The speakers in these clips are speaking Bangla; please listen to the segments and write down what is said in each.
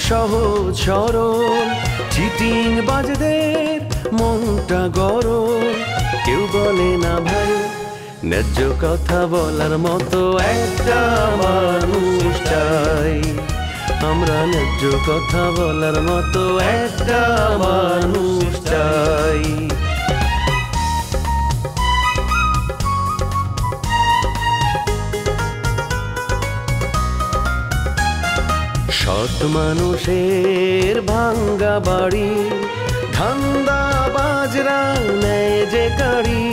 সহজ সরল চিটিং বাজদের মনটা গরম, কেউ বলে না ভাই ন্যায্য কথা বলার মতো একটা মানুষ চাই। আমরা ন্যায্য কথা বলার মতো একটা মানুষ চাই। সৎ মানুষের ভাঙ্গা বাড়ি, ধান্দা বাজরা নেয় যে গাড়ি,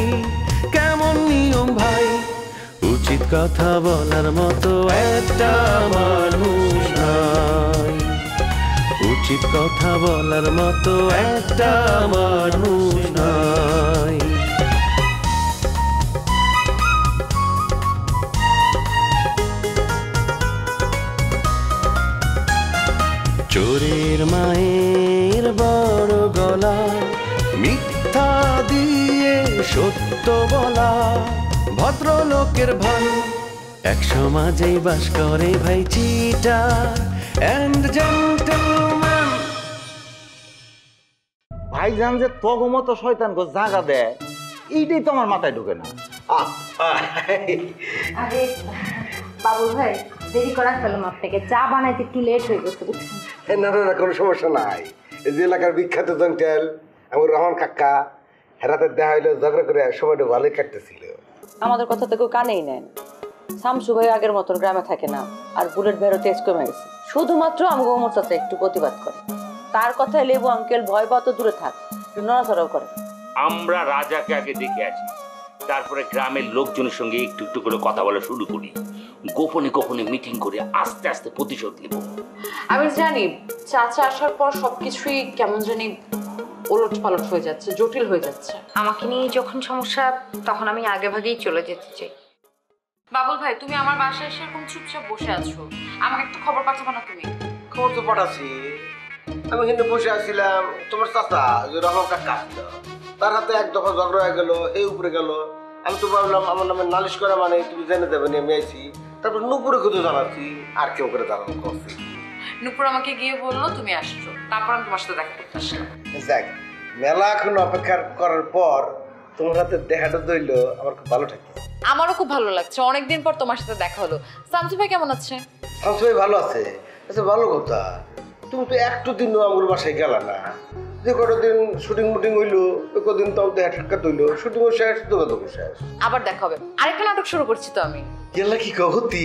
কেমন নিয়ম ভাই উচিত কথা বলার মতো একটা মানুষ নাই। উচিত কথা বলার মতো একটা মানুষ নাই। চোরের মায়ের বড় গলা, মিথ্যা দিয়ে সত্য বলা, ভদ্রলোকের ভাই এক সমাজেই বাস করে ভাই চিটার এন্ড জেন্টলম্যান। ভাইজান যে তগো মতো শয়তান গো জাগা দেয়, এইটাই তো আমার মাথায় ঢুকে না। আরে বাবুল ভাই, দেরি করা ফেললাম আপনাকে, চা বানাইতে একটু লেট হয়ে গেছে বুঝছেন। না না না, কোনো সমস্যা নাই। এই যে এলাকার বিখ্যাত জঙ্কেল আমার রহমান কাকা, হেরাতে দেখা হইলো, ঝগড়া করে সময়টা ভালোই কাটতেছিল। আমাদের কথা তো কেউ কানেই নেন। শামসু ভাই আগের মতন গ্রামে থাকে না, আর বুলেট ভাইয়েরও তেজ কমে গেছে। শুধুমাত্র আমাকে ওমর চাচা একটু প্রতিবাদ করে। তার কথায় লেবু আঙ্কেল ভয় পাওয়া তো দূরে থাক, নড়াচড়াও করে। আমরা রাজাকে আগে দেখে আছি, তারপরে গ্রামের লোকজনের সঙ্গে একটু একটু করে কথা বলা শুরু করি, গোপনে গোপনে মিটিং করে আস্তে আস্তে প্রতিশোধ নেব। আমি জানি চাচা আসার পর সবকিছুই কেমন জানি ওলট পালট হয়ে যাচ্ছে, জটিল হয়ে যাচ্ছে। আমাকে নিয়ে যখন সমস্যা, তখন আমি আগে ভাগেই চলে যেতে চাই। বাবুল ভাই, তুমি আমার বাসায় এসে এরকম চুপচাপ বসে আছো, আমাকে একটু খবর পাঠাবো না তুমি? খবর তো পাঠাচ্ছি। আমি কিন্তু বসে আছিলাম, তোমার চাচা যে রহমান কাকা আসলো, তার হাতে এক দফা ঝগড়া হয়ে গেল, এই উপরে গেল। আমি তো ভাবলাম আমার নামে নালিশ করা মানে তুমি জেনে দেবে নিয়ে আমি আইছি। তারপর নুপুরে খুঁজে জানাচ্ছি, আর কেউ করে জানানো করছি। নুপুর আমাকে গিয়ে বললো তুমি আসছো, তারপর আমি তোমার সাথে দেখা করতে আসলাম। যাক, মেলা এখন অপেক্ষা করার পর তোমার হাতে দেখাটা দইল, আমার খুব ভালো থাকে। আমারও খুব ভালো লাগছে, অনেকদিন পর তোমার সাথে দেখা হলো। শামসু ভাই কেমন আছে? শামসু ভাই ভালো আছে। আচ্ছা, ভালো কথা, তুমি তো একটু দিনও আমার বাসায় গেলা না। যে কটা দিন শুটিং মুটিং হইলো, ওই কদিন তাও দেখা সাক্ষাৎ হইলো, শুটিংও শেষ, যোগাযোগও শেষ। আবার দেখা হবে। আরেকটা নাটক শুরু করছি তো আমি। গেলা কি কহতি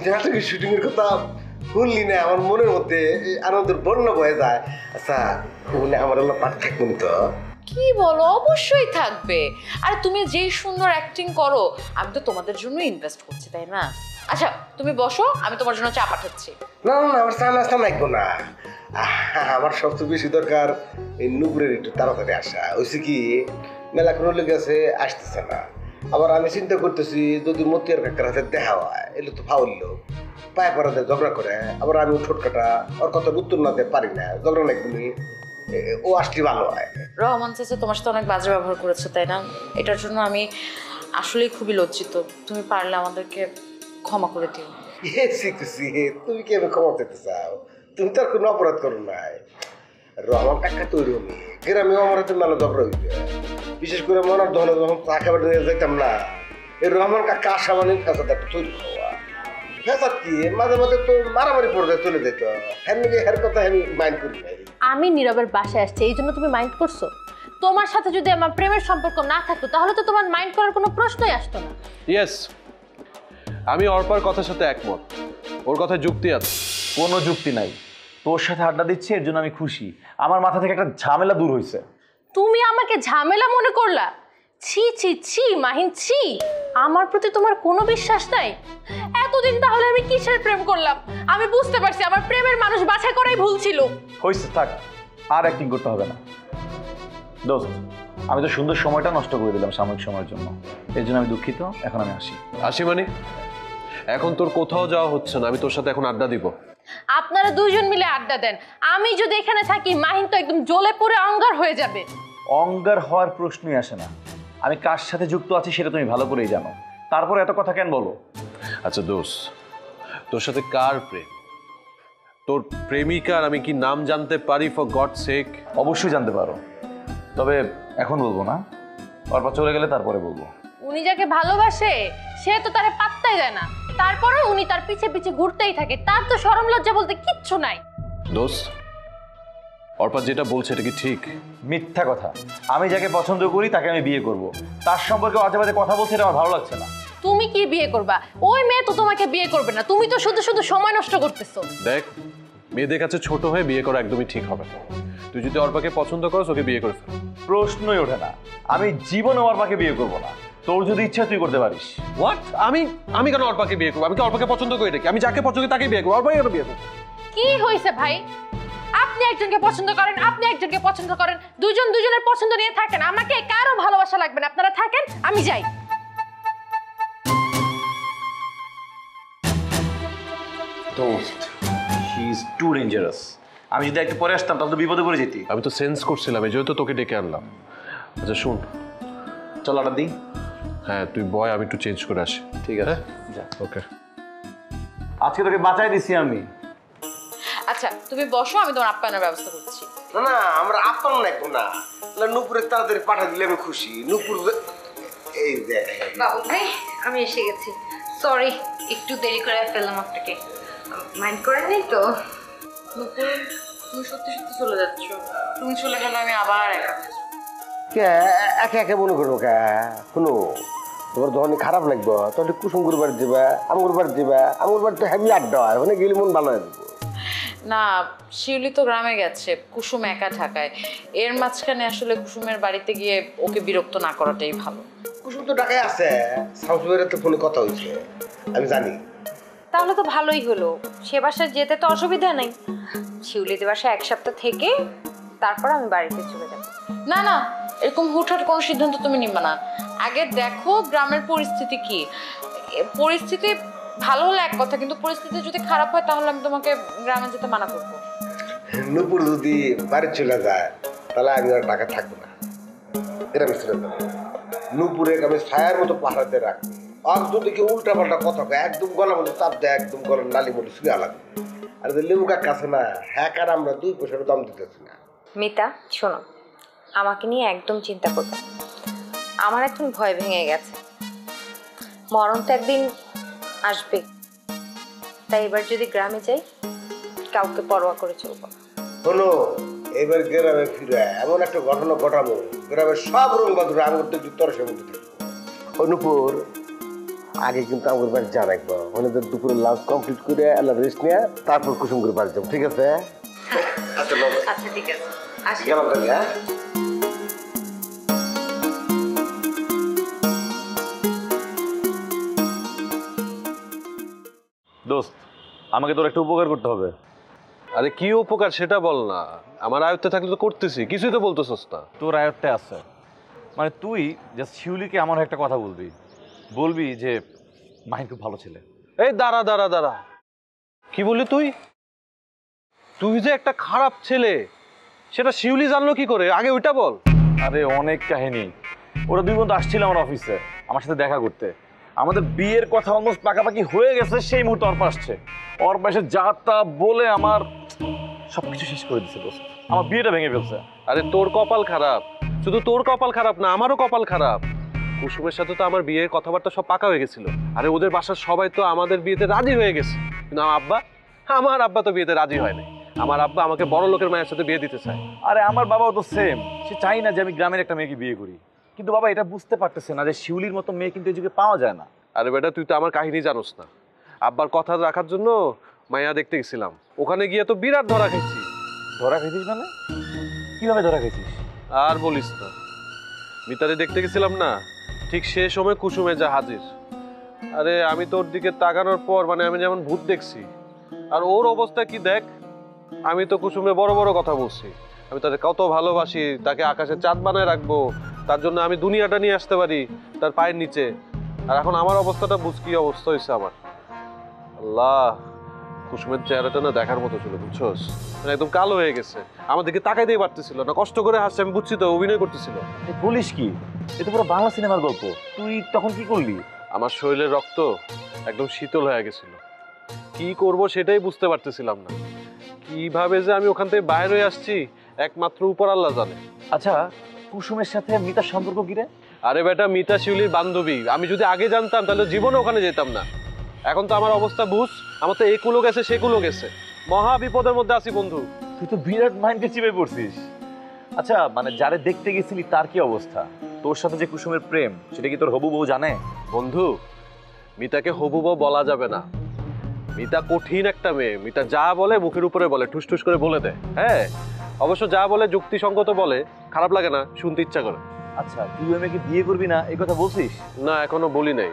নাটকের শুটিং এর কথা শুনলি না, আমার মনের মধ্যে আনন্দের বন্যা বয়ে যায়। আচ্ছা, আমার আল্লাহ পাঠ থাকবেন তো? কি বলো, অবশ্যই থাকবে। আর তুমি যেই সুন্দর অ্যাক্টিং করো, আমি তো তোমাদের জন্য ইনভেস্ট করছি, তাই না? আচ্ছা তুমি বসো, আমি তোমার জন্য চা পাঠাচ্ছি। না না, আমার চা নাস্তা লাগবো না। আমার সবচেয়ে বেশি দরকার এই নুপুরের একটু তাড়াতাড়ি আসা। হয়েছে কি, মেলা কোনো লেগে আছে, আসতেছে না। আবার আমি চিন্তা করতেছি, যদি মতিয়ার কাকার হাতে দেখা হয়, এলে তো ফাউল লোক, পায়ে পড়াতে ঝগড়া করে, আবার আমি ছোটকাটা ওর কথা উত্তর না দিতে পারি না, ঝগড়া লাগবে, ও আসলে ভালো হয়। রহমান চাচা তোমার সাথে অনেক বাজে ব্যবহার করেছে, তাই না? এটার জন্য আমি আসলেই খুবই লজ্জিত। তুমি পারলে আমাদেরকে ক্ষমা করে দিও। তুমি কি আমি ক্ষমা পেতে চাও? তুমি তো আর কোনো অপরাধ করো নাই। রহমান কাকা তৈরি হবি, গ্রামে আমার হাতে মেলা ঝগড়া হইবে। বিশেষ করে মনের ধরনে যখন চা খাবার যাইতাম না, এই রহমান কাকা আসা মানে ফেসাদ একটা তৈরি হওয়া। ফেসাদ কি মাঝে মাঝে তো মারামারি পর্যায়ে চলে যেত। হ্যাঁ, হের কথা আমি মাইন্ড করি নাই। আমি নীরবের বাসায় আসছি, এই জন্য তুমি মাইন্ড করছো? তোমার সাথে যদি আমার প্রেমের সম্পর্ক না থাকতো, তাহলে তো তোমার মাইন্ড করার কোনো প্রশ্নই আসতো না। ইয়েস, আমি অর্পার কথার সাথে একমত। ওর কথায় যুক্তি আছে। কোনো যুক্তি নাই। তোর সাথে আড্ডা দিচ্ছি, এর জন্য আমি খুশি। আমার মাথা থেকে একটা ঝামেলা দূর হয়েছে। তুমি আমাকে ঝামেলা মনে করলা? ছি ছি ছি মাহিন, ছি। আমার প্রতি তোমার কোনো বিশ্বাস নাই? এতদিন তাহলে আমি কিসের প্রেম করলাম? আমি বুঝতে পারছি আমার প্রেমের মানুষ বাছাই করাই ভুল ছিল। হয়েছে, থাক, আর অ্যাক্টিং করতে হবে না। দোস্ত, আমি তো সুন্দর সময়টা নষ্ট করে দিলাম সাময়িক সময়ের জন্য, এর জন্য আমি দুঃখিত। এখন আমি আসি মানে এখন তোর কোথাও যাওয়া হচ্ছে না, আমি তোর সাথে এখন আড্ডা দিব। আপনারা দুইজন মিলে আড্ডা দেন। আমি যদি এখানে থাকি, মাহিন তো একদম জ্বলে পুড়ে অঙ্গার হয়ে যাবে। অঙ্গার হওয়ার প্রশ্নই আসে না। আমি কার সাথে যুক্ত আছি সেটা তুমি ভালো করেই জানো, তারপরে এত কথা কেন বলো? আচ্ছা দোষ, তোর সাথে কার প্রেম? তোর প্রেমিকার আমি কি নাম জানতে পারি ফর গড সেক? অবশ্যই জানতে পারো, তবে এখন বলবো না, অর্পা চলে গেলে তারপরে বলবো। উনি যাকে ভালোবাসে সে তো তারে পাত্তাই দেয় না, তারপরে উনি তার পিছে পিছে ঘুরতেই থাকে। তার তো শরম লজ্জা বলতে কিচ্ছু নাই। দোস্ত, অর্পা যেটা বলছে এটা কি ঠিক? মিথ্যা কথা। আমি যাকে পছন্দ করি তাকে আমি বিয়ে করব, তার সম্পর্কে আজে বাজে কথা বলছে, এটা আমার ভালো লাগছে না। তুমি কি বিয়ে করবা? ওই মেয়ে তো তোমাকে বিয়ে করবে না, তুমি তো শুধু শুধু সময় নষ্ট করতেছো। দেখ, মেয়েদের কাছে ছোট হয়ে বিয়ে করা একদমই ঠিক হবে না। তুই যদি অর্পাকে পছন্দ করস ওকে বিয়ে করে ফেল। প্রশ্নই ওঠে না, আমি জীবনে অর্পাকে বিয়ে করব না। তোর যদি ইচ্ছা তুই করতে পারিস। হোয়াট? আমি কেন অর্পাকে বিয়ে করবো? আমি কি অর্পাকে পছন্দ করি নাকি? আমি যাকে পছন্দ করি তাকেই বিয়ে করবো। অর্পাকে কেন বিয়ে করবো? কি হয়েছে ভাই? আপনি একজনকে পছন্দ করেন, আপনি একজনকে পছন্দ করেন, দুজন দুজনের পছন্দ নিয়ে থাকেন। আমাকে কারো ভালোবাসা লাগবে না, আপনারা থাকেন, আমি যাই। দোস্ত, শি ইজ টু ডেঞ্জারাস। আমি যদি একটু পরে আসতাম তাহলে তো বিপদে পড়ে যেতি। আমি তো সেন্স করছিলাম, এই জন্য তো তোকে ডেকে আনলাম। আচ্ছা শুন, চল আটা দিই। হ্যাঁ তুই বয়, আমি একটু চেঞ্জ করে আসি। ঠিক আছে, যা। ওকে। আজকে তোকে বাঁচাই দিছি আমি। আচ্ছা তুমি বসো, আমি তোমার আপ্যায়নের ব্যবস্থা করছি। না না, আমরা আপ্যায়ন লাগবো না, নূপুরে তাড়াতাড়ি পাঠা দিলে আমি খুশি। নূপুর এই দেখ। বাবু ভাই, আমি এসে গেছি। সরি, একটু দেরি করে ফেললাম আপনাকে, মাইন্ড করেন নাই তো? নুপুর, তুমি সত্যি সত্যি চলে যাচ্ছ? তুমি চলে গেলে আমি আবার একা হয়ে যাবো। কে একে একে মনে করবো কে? শুনো, তোমার যখন খারাপ লাগবো তাহলে কুসুমগুর বাড়ি যাবা, আমগুর বাড়ি যাবা। আমগুর বাড়ি তো হেভি আড্ডা হয়, ওখানে গেলে মন ভালো হয়ে যাবো। না, শিউলি তো গ্রামে গেছে, কুসুম একা ঢাকায়। এর মাঝখানে আসলে কুসুমের বাড়িতে গিয়ে ওকে বিরক্ত না করাটাই ভালো। কুসুম তো ঢাকায় আছে, শামসুবের তো ফোনে কথা হয়েছে, আমি জানি। তাহলে তো ভালোই হলো, সে বাসায় যেতে তো অসুবিধা নেই। শিউলিদের বাসায় এক সপ্তাহ থেকে তারপর আমি বাড়িতে চলে যাব। না না, এরকম হুটহাট কোনো সিদ্ধান্ত তুমি নিবে না। আগে দেখো গ্রামের পরিস্থিতি কি। পরিস্থিতি ভালো হলে এক কথা, কিন্তু পরিস্থিতি যদি খারাপ হয় তাহলে আমি তোমাকে গ্রামে যেতে মানা করবো। নূপুর যদি বাড়ি চলে যায় তাহলে আমি আর ঢাকা থাকবো না, এটা আমি চলে যাবো। নূপুরে আমি ছায়ার মতো পাহাড়াতে রাখবো। আর যদি কেউ উল্টা পাল্টা কথা কয় একদম গলার মধ্যে চাপ দেয়, একদম গলার নালি মধ্যে শুয়ে আলাদা। আর যে লেবুকার কাছে না, হ্যাঁ কার আমরা 2 পয়সার দাম দিতেছি না। মিতা শোনো, আমাকে নিয়ে একদম চিন্তা করবে। আমার এখন ভয় ভেঙে গেছে, মরণ তো একদিন আসবে। তাই এবার যদি গ্রামে যাই কাউকে পরোয়া করে চলবো। শোনো, এবার গ্রামে ফিরে এমন একটা ঘটনা ঘটাবো, গ্রামের সব রং বাদুর আঙুর দেখি তরসের মধ্যে থাকবো। অনুপুর আগে কিন্তু আমার বাড়ি যা রাখবো, ওখানে তো দুপুরে লাঞ্চ কমপ্লিট করে রেস্ট নিয়ে তারপর কুসুম করে বাড়ি যাবো, ঠিক আছে? আচ্ছা আচ্ছা ঠিক আছে, আসি। গেলাম তাহলে। হ্যাঁ দোস্ত, আমাকে তোর একটা উপকার করতে হবে। আরে কি উপকার সেটা বল না। আমার আয়ত্তে থাকলে তো করতেছি, কিছুই তো বলতেছস না। তোর আয়ত্তে আছে মানে তুই জাস্ট শিউলিকে এমন একটা কথা বলবি, বলবি যে মাহিন খুব ভালো ছেলে। এই দাঁড়া দাঁড়া দাঁড়া, কি বললি তুই? তুই যে একটা খারাপ ছেলে সেটা শিউলি জানলো কি করে? আগে ওইটা বল। আরে অনেক কাহিনী। ওরা 2 বন্ধু আসছিল আমার অফিসে আমার সাথে দেখা করতে। আমাদের বিয়ের কথা অলমোস্ট পাকাপাকি হয়ে গেছে, সেই মুহূর্তে অর্পা আসছে। অর্পা এসে যা তা বলে আমার সবকিছু শেষ করে দিচ্ছে দোস্ত, আমার বিয়েটা ভেঙে ফেলছে। আরে তোর কপাল খারাপ, শুধু তোর কপাল খারাপ না, আমারও কপাল খারাপ। কুসুমের সাথে তো আমার বিয়ের কথাবার্তা সব পাকা হয়ে গেছিল। আরে ওদের বাসার সবাই তো আমাদের বিয়েতে রাজি হয়ে গেছে, কিন্তু আমার আব্বা তো বিয়েতে রাজি হয় নাই। আমার আব্বা আমাকে বড় লোকের মায়ের সাথে বিয়ে দিতে চায়। আরে আমার বাবাও তো সেম, সে চাই না যে আমি গ্রামের একটা মেয়েকে বিয়ে করি, কিন্তু বাবা এটা বুঝতে পারতেছে না যে শিউলির মতো মেয়ে কিন্তু এই যুগে পাওয়া যায় না। আরে বেটা, তুই তো আমার কাহিনী জানোস না। আব্বার কথা রাখার জন্য মায়া দেখতে গেছিলাম, ওখানে গিয়ে তো বিরাট ধরা খেয়েছি। ধরা খেয়েছিস মানে? কিভাবে ধরা খেয়েছিস? আর বলিস না, মিতারে দেখতে গেছিলাম না, ঠিক সে সময় কুসুমে যা হাজির। আরে আমি তোর দিকে তাকানোর পর মানে আমি যেমন ভূত দেখছি, আর ওর অবস্থা কি দেখ। আমি তো কুসুমে বড় বড় কথা বলছি, আমি তাকে কত ভালোবাসি, তাকে আকাশে চাঁদ বানায় রাখবো, তার জন্য আমি দুনিয়াটা নিয়ে আসতে পারি তার পায়ের নিচে। আর এখন আমার অবস্থাটা বুঝ, কি অবস্থা হয়েছে আমার। আল্লাহ, কুসুমের চেহারাটা না দেখার মতো ছিল, বুঝছোস? মানে একদম কালো হয়ে গেছে, আমার দিকে তাকাইতেই পারতেছিল না, কষ্ট করে হাসছে, আমি বুঝছি তো অভিনয় করতেছিল। বলিস কি? এ তো পুরো বাংলা সিনেমার গল্প। তুই তখন কি করলি? আমার শরীরের রক্ত একদম শীতল হয়ে গেছিল, কি করব সেটাই বুঝতে পারতেছিলাম না। কিভাবে যে আমি ওখান থেকে বাইরে হয়ে আসছি একমাত্র উপর আল্লাহ জানে। আচ্ছা, কুসুমের সাথে মিতার সম্পর্ক কি রে? আরে বেটা, মিতা শিউলির বান্ধবী। আমি যদি আগে জানতাম তাহলে জীবনে ওখানে যেতাম না। এখন তো আমার অবস্থা বুঝ, আমার তো এই কুলো গেছে সে কুলো গেছে, মহা বিপদের মধ্যে আছি বন্ধু। তুই তো বিরাট মাইন্ডকে চিপে পড়ছিস। আচ্ছা, মানে যারে দেখতে গেছিলি তার কি অবস্থা? তোর সাথে যে কুসুমের প্রেম, সেটা কি তোর হবু বউ জানে? বন্ধু, মিতাকে হবু বউ বলা যাবে না। মিতা কঠিন একটা মেয়ে। মিতা যা বলে মুখের উপরে বলে, ঠুস ঠুস করে বলে দেয়। হ্যাঁ, অবশ্য যা বলে যুক্তিসঙ্গত বলে, খারাপ লাগে না, শুনতে ইচ্ছা করে। আচ্ছা, তুই ওই মেয়েকে বিয়ে করবি না এই কথা বলছিস? না, এখনো বলি নাই,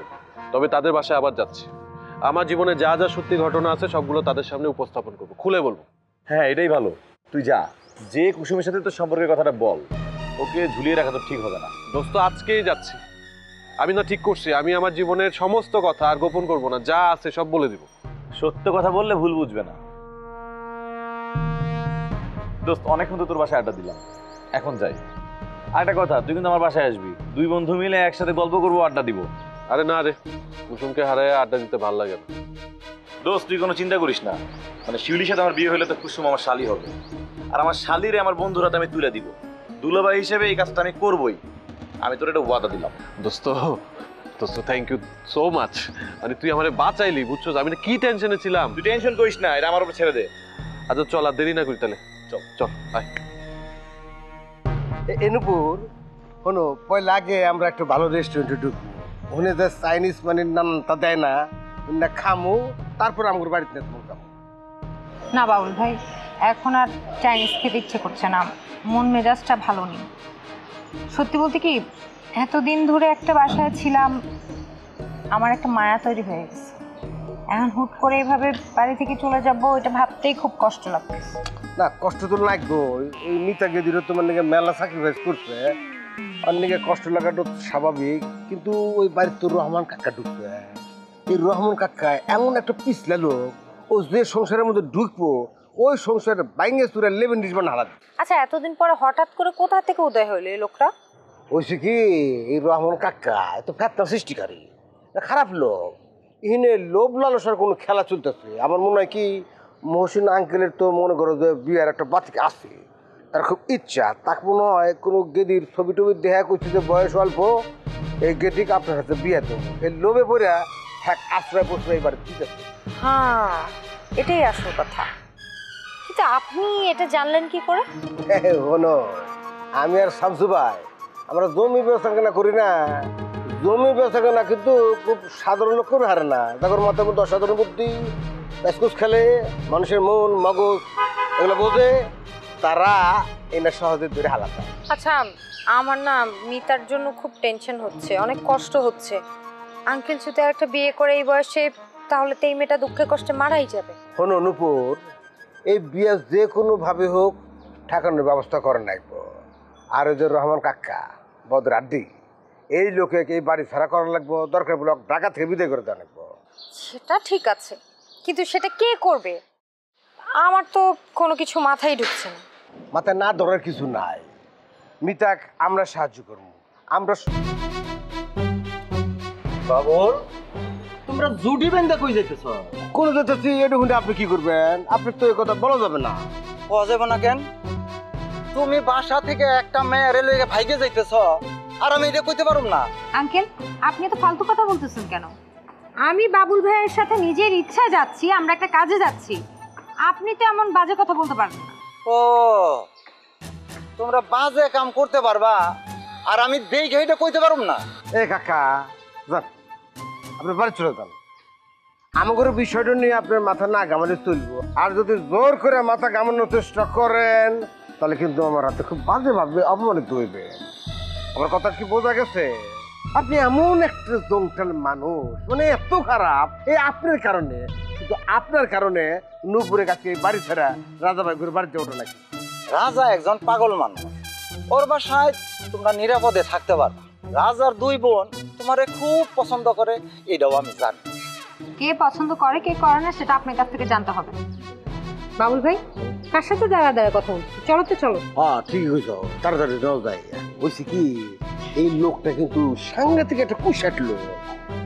তবে তাদের বাসায় আবার যাচ্ছি। আমার জীবনে যা যা সত্যি ঘটনা আছে সবগুলো তাদের সামনে উপস্থাপন করবো, খুলে বলবো। হ্যাঁ, এটাই ভালো। তুই যা, যে কুসুমের সাথে তোর সম্পর্কের কথাটা বল, ওকে ঝুলিয়ে রাখা তো ঠিক হবে না। দোস্ত, আজকেই যাচ্ছি। আমি না ঠিক করছি, আমি আমার জীবনের সমস্ত কথা আর গোপন করবো না, যা আছে সব বলে দিব। সত্য কথা বললে ভুল বুঝবে না। দোস্ত, অনেকক্ষণ তো তোর বাসায় আড্ডা দিলাম, এখন যাই। আরেকটা কথা, তুই কিন্তু আমার বাসায় আসবি, দুই বন্ধু মিলে একসাথে গল্প করবো, আড্ডা দিব। আরে না রে, কুসুমকে হারায় আড্ডা দিতে ভালো লাগে না। দোস্ত, তুই কোনো চিন্তা করিস না। মানে শিউলির সাথে আমার বিয়ে হলে তো কুসুম আমার শালি হবে, আর আমার শালিরে আমার বন্ধুর হাতে আমি তুলে দিব। দুলাভাই হিসেবে এই কাজটা আমি করবই, আমি তোর এটা ওয়াদা দিলাম। দোস্ত, দোস্ত, থ্যাংক ইউ সো মাচ। মানে তুই আমারে বাঁচাইলি, বুঝছো? আমি না কি টেনশনে ছিলাম। তুই টেনশন করিস না, এটা আমার উপর ছেড়ে দে। আচ্ছা চল, আর দেরি না করি তাহলে। চল চল, আয়। এনুপুর, শোনো, পয়লা আগে আমরা একটা ভালো রেস্টুরেন্টে ঢুকবো। ওখানে যে চাইনিজ মানে নামটা দেয় না, না খামু, তারপর আমার বাড়িতে তোমার খাবো। না বাবুল ভাই, এখন আর চাইনিজ খেতে ইচ্ছে করছে না, মন মেজাজটা ভালো নেই। সত্যি বলতে কি, এতদিন ধরে একটা বাসায় ছিলাম, আমার একটা মায়া তৈরি হয়ে গেছে। এখন হুট করে এভাবে বাড়ি থেকে চলে যাবো, এটা ভাবতেই খুব কষ্ট লাগছে। না, কষ্ট তো লাগবো। এই মিতা গেদিরও তোমার নাকি মেলা স্যাক্রিফাইস করছে, আর নাকি কষ্ট লাগাটা স্বাভাবিক। কিন্তু ওই বাড়ির তো রহমান কাকা ঢুকবে। এই রহমান কাকা এমন একটা পিছলা লোক, ও যে সংসারের মধ্যে ঢুকবো, ওই সংসারের বাইঙ্গে চুরে লেবেন ডিসবান হারাবে। আচ্ছা, এতদিন পরে হঠাৎ করে কোথা থেকে উদয় হইলো এই লোকটা? ওইসে কি, এই রহমান কাকা এত ফ্যাক্টর সৃষ্টিকারী, খারাপ লোক। এখানে লোভ লালসার কোনো খেলা চলতেছে। আমার মনে হয় কি, মহসিন আঙ্কেলের তো মনে করো যে বিয়ের একটা বাতিক আছে, তার খুব ইচ্ছা। তাকে মনে হয় কোনো গেদির ছবি টবি দেখা করছে যে বয়স অল্প, এই গেদিকে আপনার হাতে বিয়ে দেবো, এই লোভে পড়ে হ্যাঁ আশ্রয় প্রশ্রয় এবার ঠিক আছে। হ্যাঁ, এটাই আসল কথা। কিন্তু আপনি এটা জানলেন কি করে? হনো, আমি আর শামসু ভাই আমরা জমি ব্যবসা কেনা করি না। জমি ব্যবসা কেনা কিন্তু খুব সাধারণ লোক করে হারে না। তাদের মাথার মধ্যে অসাধারণ বুদ্ধি, স্কুস খেলে, মানুষের মন মগজ এগুলো বোঝে, তারা এনা সহজে ধরে হালাতে। আচ্ছা, আমার না মিতার জন্য খুব টেনশন হচ্ছে, অনেক কষ্ট হচ্ছে। আঙ্কেল যদি একটা বিয়ে করে এই বয়সে, তাহলে তো এই মেয়েটা দুঃখে কষ্টে মারাই যাবে। হনো নূপুর, এই বিয়ে যে কোনোভাবে হোক ঠেকানোর ব্যবস্থা করে নাইব। আর ওই যে রহমান কাকা বদর আড্ডি, এই লোকে এই বাড়ি ছাড়া করা লাগবো, দরকার বলে ঢাকা থেকে বিদায় করে দেওয়া লাগবো। সেটা ঠিক আছে, কিন্তু সেটা কে করবে? আমার তো কোনো কিছু মাথায় ঢুকছে না। মাথায় না ধরার কিছু নাই। মিতাক আমরা সাহায্য করবো। আমরা বাবুল, তোমরা জুডি বেন্দা কই যাইতেছ? কোন যেতেছি এটা শুনে আপনি কি করবেন? আপনি তো এই কথা বলা যাবে না। কোয়া যাবে না কেন? তুমি বাসা থেকে একটা মেয়ে রেলওয়ে ভাইগে যাইতেছ, আর আমি এটা কইতে পারুম না? আঙ্কেল, আপনি তো ফালতু কথা বলতেছেন কেন? আমি বাবুল ভাইয়ের সাথে নিজের ইচ্ছায় যাচ্ছি, আমরা একটা কাজে যাচ্ছি। আপনি তো এমন বাজে কথা বলতে পারবেন না। ও, তোমরা বাজে কাম করতে পারবা, আর আমি দেখে এটা কইতে পারুম না? এ কাকা, যান, আপনি বাড়ি চলে যান। আমাদের বিষয়টা নিয়ে আপনার মাথা না ঘামালে চলবো। আর যদি জোর করে মাথা ঘামানোর চেষ্টা করেন, তাহলে কিন্তু আমার হাতে খুব বাজে ভাবে অপমানিত হইবে। আমার কথা কি বোঝা গেছে? আপনি এমন একটা জংটাল মানুষ, মানে এত খারাপ, এই আপনার কারণে, শুধু আপনার কারণে নূপুরের কাছে বাড়ি ছাড়া রাজা ভাই ঘুরে বাড়িতে ওঠে নাকি। রাজা একজন পাগল মানুষ, ওর বাসায় তোমরা নিরাপদে থাকতে পারবা। রাজার দুই বোন তোমারে খুব পছন্দ করে, এটাও আমি জানি। কে পছন্দ করে কে করে না সেটা আপনার কাছ থেকে জানতে হবে। বাবুল ভাই, কার সাথে দাঁড়া দাঁড়া কথা বলছি? চলো তো চলো। হ্যাঁ ঠিক হয়েছ, তাড়াতাড়ি যাও যায়। বলছি কি, এই লোকটা কিন্তু সাংঘাতিক একটা কুশাট লোক।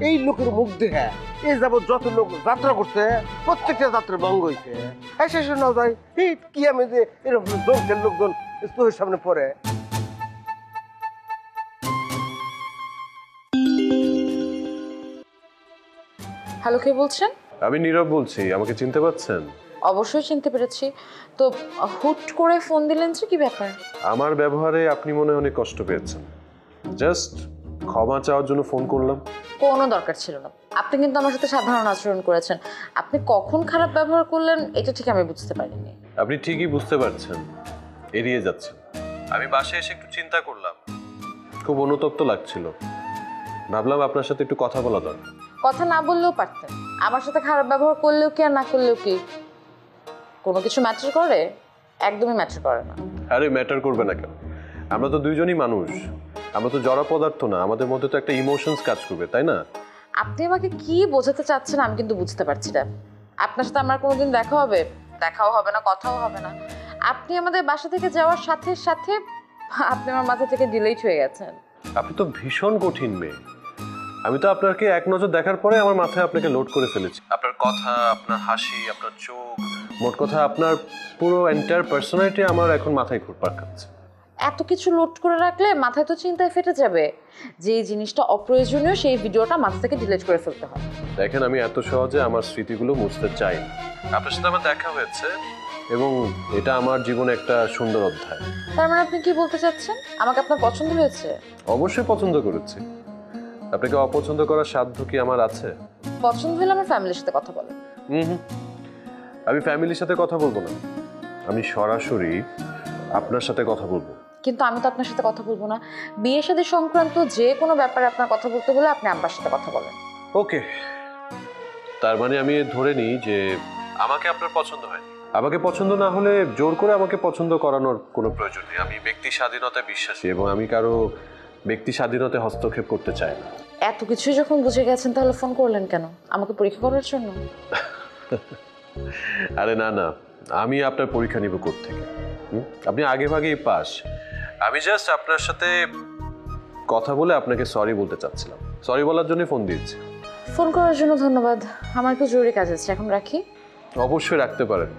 এই লোকের মুখ দেখে এই যাবৎ যত লোক যাত্রা করছে প্রত্যেকটা যাত্রা ভঙ্গ হয়েছে। শেষে না যায় এই কি আমি যে এরকম দলছেন লোকজন তোর সামনে পড়ে। হ্যালো, কে বলছেন? আমি নীরব বলছি, আমাকে চিনতে পারছেন? অবশ্যই চিনতে পেরেছি। তো হুট করে ফোন দিলেন যে, কি ব্যাপার? আমার ব্যবহারে আপনি মনে হয় অনেক কষ্ট পেয়েছেন, জাস্ট ক্ষমা চাওয়ার জন্য ফোন করলাম। কোনো দরকার ছিল না। আপনি কিন্তু আমার সাথে সাধারণ আচরণ করেছেন। আপনি কখন খারাপ ব্যবহার করলেন এটা ঠিক আমি বুঝতে পারিনি। আপনি ঠিকই বুঝতে পারছেন, এড়িয়ে যাচ্ছেন। আমি বাসায় এসে একটু চিন্তা করলাম, খুব অনুতপ্ত লাগছিল, ভাবলাম আপনার সাথে একটু কথা বলা দরকার। কথা না বললেও পারতেন। আমার সাথে খারাপ ব্যবহার করলেও কি আর না করলেও কি কোনো কিছু ম্যাটার করে? একদমই ম্যাটার করে না। আরে ম্যাটার করবে না কেন? আমরা তো দুইজনই মানুষ, আমরা তো জড় পদার্থ না, আমাদের মধ্যে তো একটা ইমোশনস কাজ করবে, তাই না? আপনি আমাকে কি বোঝাতে চাচ্ছেন আমি কিন্তু বুঝতে পারছি না। আপনার সাথে আমার কোনোদিন দেখা হবে? দেখাও হবে না, কথাও হবে না। আপনি আমাদের বাসা থেকে যাওয়ার সাথে সাথে আপনি আমার মাথা থেকে ডিলিট হয়ে গেছেন। আপনি তো ভীষণ কঠিন মেয়ে। আমি তো আপনাকে এক নজর দেখার পরে আমার মাথায় আপনাকে লোড করে ফেলেছি। আপনার কথা, আপনার হাসি, আপনার চোখ, মোট কথা আপনার পুরো এন্টায়ার পার্সোনালিটি আমার এখন মাথায় ঘুরপাক খাচ্ছে। এত কিছু লোড করে রাখলে মাথায় তো চিন্তায় ফেটে যাবে। যে জিনিসটা অপ্রয়োজনীয় সেই ভিডিওটা মাথা থেকে ডিলিট করে ফেলতে হয়। দেখেন, আমি এত সহজে আমার স্মৃতিগুলো মুছতে চাই না। আপনার সাথে আমার দেখা হয়েছে এবং এটা আমার জীবনে একটা সুন্দর অধ্যায়। তার মানে আপনি কি বলতে চাচ্ছেন? আমাকে আপনার পছন্দ হয়েছে? অবশ্যই পছন্দ করেছি। আপনাকে অপছন্দ করার সাধ্য কি আমার আছে? পছন্দ হলে আমার ফ্যামিলির সাথে কথা বলেন। আমি ফ্যামিলির সাথে কথা বলবো না, আমি সরাসরি আপনার সাথে কথা বলবো। কিন্তু আমি তো আপনার সাথে কথা বলবো না। বিয়ে শাদী সংক্রান্ত যে কোনো ব্যাপারে আপনার কথা বলতে হলে আপনি আব্বার সাথে কথা বলেন। ওকে, তার মানে আমি ধরে নিই যে আমাকে আপনার পছন্দ হয়। আমাকে পছন্দ না হলে জোর করে আমাকে পছন্দ করানোর কোনো প্রয়োজন নেই। আমি ব্যক্তি স্বাধীনতায় বিশ্বাসী এবং আমি কারো ব্যক্তি স্বাধীনতায় হস্তক্ষেপ করতে চাই না। এত কিছুই যখন বুঝে গেছেন তাহলে ফোন করলেন কেন? আমাকে পরীক্ষা করার জন্য? আরে না না, আমি আপনার পরীক্ষা নিব কোত্থেকে? আপনি আগে ভাগেই পাস। আমি জাস্ট আপনার সাথে কথা বলে আপনাকে সরি বলতে চাচ্ছিলাম। সরি বলার জন্য ফোন দিয়েছি। ফোন করার জন্য ধন্যবাদ। আমার একটু জরুরি কাজ আছে, এখন রাখি। অবশ্যই রাখতে পারেন,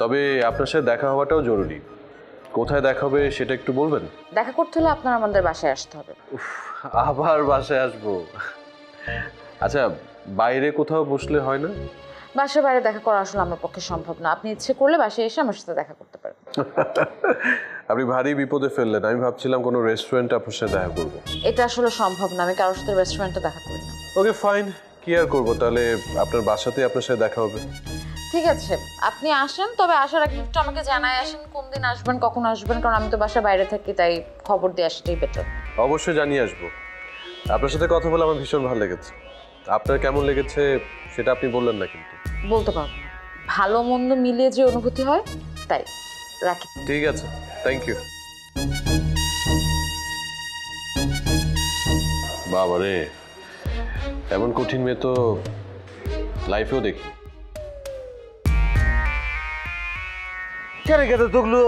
তবে আপনার সাথে দেখা হওয়াটাও জরুরি। কোথায় দেখা হবে সেটা একটু বলবেন? দেখা করতে হলে আপনার আমাদের বাসায় আসতে হবে। আবার বাসায় আসবো? আচ্ছা, বাইরে কোথাও বসলে হয় না? বাসার বাইরে দেখা করা আসলে আমার পক্ষে সম্ভব না। আপনি ইচ্ছে করলে বাসায় এসে আমার সাথে দেখা করতে পারেন। আপনি ভারী বিপদে ফেললেন। আমি ভাবছিলাম কোনো রেস্টুরেন্টে আপনার সাথে দেখা করবো। এটা আসলে সম্ভব না, আমি কারোর সাথে রেস্টুরেন্টে দেখা করি না। ওকে ফাইন, কি আর করবো, তাহলে আপনার বাসাতেই আপনার সাথে দেখা হবে। ঠিক আছে, আপনি আসেন, তবে আসার আগে একটু আমাকে জানায় আসেন কোন দিন আসবেন, কখন আসবেন, কারণ আমি তো বাসার বাইরে থাকি, তাই খবর দিয়ে আসাটাই বেটার। অবশ্যই জানিয়ে আসবো। আপনার সাথে কথা বলে আমার ভীষণ ভালো লেগেছে। আপনার কেমন লেগেছে সেটা আপনি বললেন না কিন্তু। বলতে পারবো না, ভালো মন্দ মিলিয়ে যে অনুভূতি হয় তাই। রাখি। ঠিক আছে, থ্যাংক ইউ। বাবা রে, এমন কঠিন মেয়ে তো লাইফেও দেখি। কেন কেটে তুকলু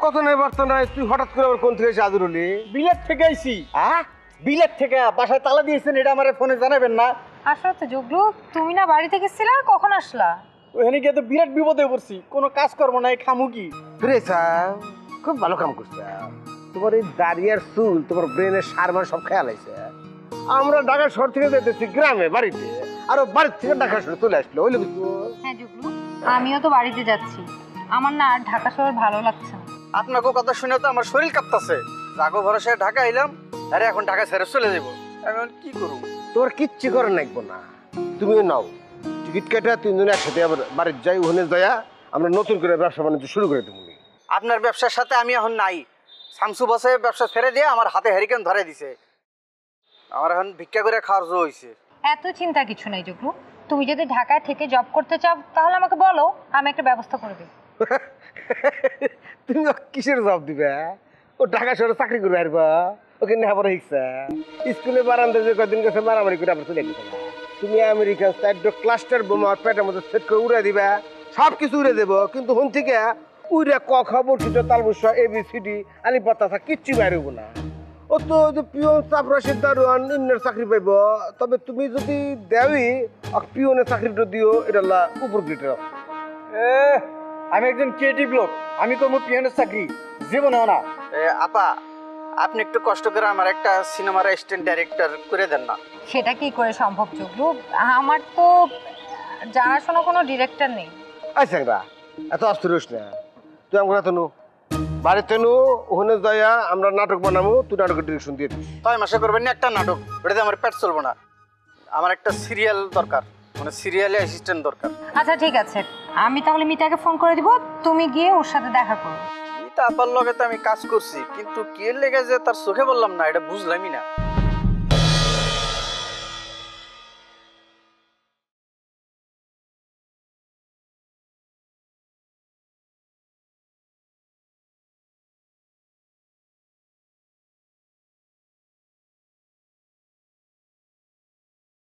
কত নাই বার্তা নাই, তুই হঠাৎ করে আবার কোন থেকে এসে আদর হলি? বিলেট থেকে আইছি। বিলেট থেকে বাসায় তালা দিয়েছেন, এটা আমার ফোনে জানাবেন না? আসলে তো জগলু, তুমি না বাড়িতে গেছিলা, কখন আসলা? ওখানে গিয়ে তো বিরাট বিপদে পড়ছি, কোনো কাজ করবো না, খামু কি? খুব ভালো কাম করছে। তোমার এই দাড়ি আর চুল তোমার ব্রেনের সারমার সব খেয়াল আছে। আমরা ঢাকা শহর থেকে যেতেছি গ্রামে বাড়িতে, আর বাড়ির থেকে ঢাকা শহরে চলে আসলো। ওই লোক হ্যাঁ জগলু, আমিও তো বাড়িতে যাচ্ছি। আমার না আর ঢাকা শহর ভালো লাগছে না। আপনাকে কথা শুনে তো আমার শরীর কাঁপতাছে। জাগো ভরসায় ঢাকা এলাম, আরে এখন ঢাকা ছেড়ে চলে যাবো। এখন কি করবো? তোমার কিচ্ছু করে নাকবো না, তুমিও নাও টিকিট কেটে তিনজনে একসাথে আবার বাড়ির যাই, ওখানে যাইয়া আমরা নতুন করে ব্যবসা বাণিজ্য শুরু করে দেবো। আপনার ব্যবসার সাথে আমি এখন নাই। শামসু বসে ব্যবসা ছেড়ে দিয়ে আমার হাতে হ্যারিকেন ধরে দিছে। আমার এখন ভিক্ষা করে খাওয়ার জো হয়েছে। এত চিন্তা কিছু নেই জগলু, তুমি যদি ঢাকায় থেকে জব করতে চাও তাহলে আমাকে বলো, আমি একটা ব্যবস্থা করে দিই। তুমি কিসের জব দিবে? ও ঢাকা শহরে চাকরি করে আসবা, ওকে নেহাপড়া শিখছে, স্কুলে বারান্দা যে কদিন গেছে মারামারি করে আবার চলে গেছে। তুমি আমেরিকান সাইড ক্লাস্টার বোমা পেটের মধ্যে সেট করে উড়ে দিবা, সব কিছু উড়ে দেবো, কিন্তু হুন থেকে উড়ে ক খবর কিছু তালবস্য ABCD আলি পাতা কিচ্ছু বাইরে হবো না। ও তো ওই যে পিওন চাপরাশির দারোয়ান ইন্নের চাকরি পাইব, তবে তুমি যদি দেওই পিওনের চাকরিটা দিও, এটা উপর গ্রেডের। আমি একজন ক্রিয়েটিভ লোক, আমি করবো পিয়ানোর চাকরি জীবনেও না। আপা, আপনি একটু কষ্ট করে আমার একটা সিনেমার অ্যাসিস্ট্যান্ট ডাইরেক্টর করে দেন না। সেটা কি করে সম্ভব জগলু? আমার তো জানাশোনা কোনো ডিরেক্টর নেই। আচ্ছা এত অস্থির হইস না, তুই আমার কথা নু বাড়িতে নু, ওখানে যাইয়া আমরা নাটক বানাবো, তুই নাটকের ডিরেকশন দিয়ে দিস। 6 মাসে করবেন না একটা নাটক, ওটাতে আমার পেট চলবো না। আমার একটা সিরিয়াল দরকার, মানে সিরিয়ালে অ্যাসিস্ট্যান্ট দরকার। আচ্ছা ঠিক আছে, আমি তাহলে মিতাকে ফোন করে দিব, তুমি গিয়ে ওর সাথে দেখা করো। মিতা আপার লগে তো আমি কাজ করছি, কিন্তু কি লেগে যে তার চোখে বললাম না, এটা বুঝলামই না।